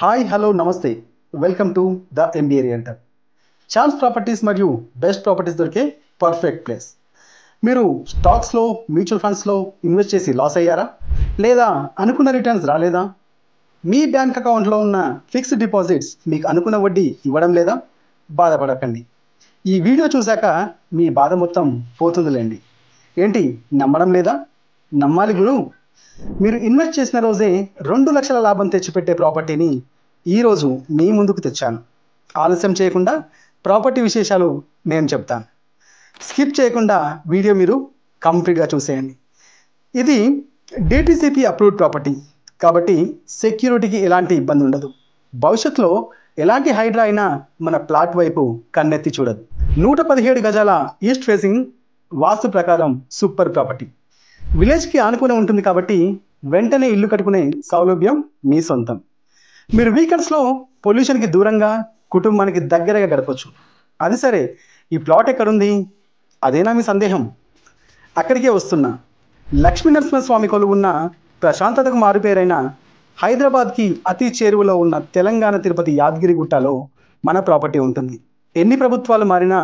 Hi hello నమస్తే welcome to the MBA realtor. Chance properties మరియు best properties దొరికే perfect place. మీరు స్టాక్స్లో మ్యూచువల్ ఫండ్స్లో ఇన్వెస్ట్ చేసి లాస్ అయ్యారా, లేదా అనుకున్న రిటర్న్స్ రాలేదా? మీ బ్యాంక్ అకౌంట్లో ఉన్న ఫిక్స్డ్ డిపాజిట్స్ మీకు అనుకున్న వడ్డీ ఇవ్వడం లేదా? బాధపడకండి. ఈ వీడియో చూశాక మీ బాధ మొత్తం పోతుందిలేండి. ఏంటి నమ్మడం లేదా? నమ్మాలి గురు. మీరు ఇన్వెస్ట్ చేసిన రోజే 2 లక్షల లాభం తెచ్చిపెట్టే ప్రాపర్టీని ఈరోజు మీ ముందుకు తెచ్చాను. ఆలస్యం చేయకుండా ప్రాపర్టీ విశేషాలు నేను చెప్తాను. స్కిప్ చేయకుండా వీడియో మీరు కంప్లీట్గా చూసేయండి. ఇది డిటిసిపి అప్రూవ్డ్ ప్రాపర్టీ కాబట్టి సెక్యూరిటీకి ఎలాంటి ఇబ్బంది ఉండదు. భవిష్యత్తులో ఎలాంటి హైడ్రా అయినా మన ప్లాట్ వైపు కన్నెత్తి చూడదు. 117 గజాల ఈస్ట్ ఫేసింగ్ వాస్తు ప్రకారం సూపర్ ప్రాపర్టీ. విలేజ్కి ఆనుకునే ఉంటుంది కాబట్టి వెంటనే ఇల్లు కట్టుకునే సౌలభ్యం మీ సొంతం. మీరు వీకెండ్స్లో పొల్యూషన్కి దూరంగా కుటుంబానికి దగ్గరగా గడపచ్చు. అది సరే, ఈ ప్లాట్ ఎక్కడుంది అదేనా మీ సందేహం? అక్కడికే వస్తున్నా. లక్ష్మీనరసింహస్వామి కొలువు ఉన్న ప్రశాంతతకు మారుపేరైన హైదరాబాద్కి అతి చేరువలో ఉన్న తెలంగాణ తిరుపతి యాదగిరిగుట్టలో మన ప్రాపర్టీ ఉంటుంది. ఎన్ని ప్రభుత్వాలు మారినా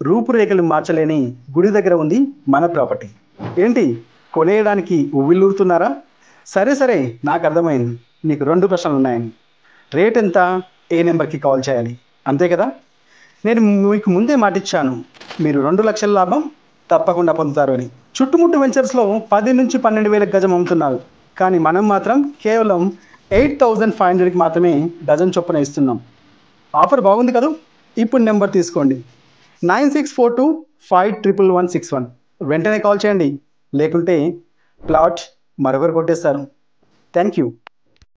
రూపురేఖలు మార్చలేని గుడి దగ్గర ఉంది మన ప్రాపర్టీ. ఏంటి కొనేయడానికి ఉవ్విల్లూరుతున్నారా? సరే నాకు అర్థమైంది. మీకు 2 ప్రశ్నలు ఉన్నాయని. రేట్ ఎంత, ఏ నెంబర్కి కాల్ చేయాలి, అంతే కదా? నేను మీకు ముందే మాటిచ్చాను, మీరు 2 లక్షల లాభం తప్పకుండా పొందుతారు అని. చుట్టుముట్టు వెంచర్స్లో 10 నుంచి 12 వేల గజం అమ్ముతున్నారు, కానీ మనం మాత్రం కేవలం 8500కి మాత్రమే డజన్ చొప్పున ఇస్తున్నాం. ఆఫర్ బాగుంది కదా? ఇప్పుడు నెంబర్ తీసుకోండి, 9642511161. వెంటనే కాల్ చేయండి, లేకుంటే ప్లాట్ మరొకరు కొట్టేస్తారు. Thank you.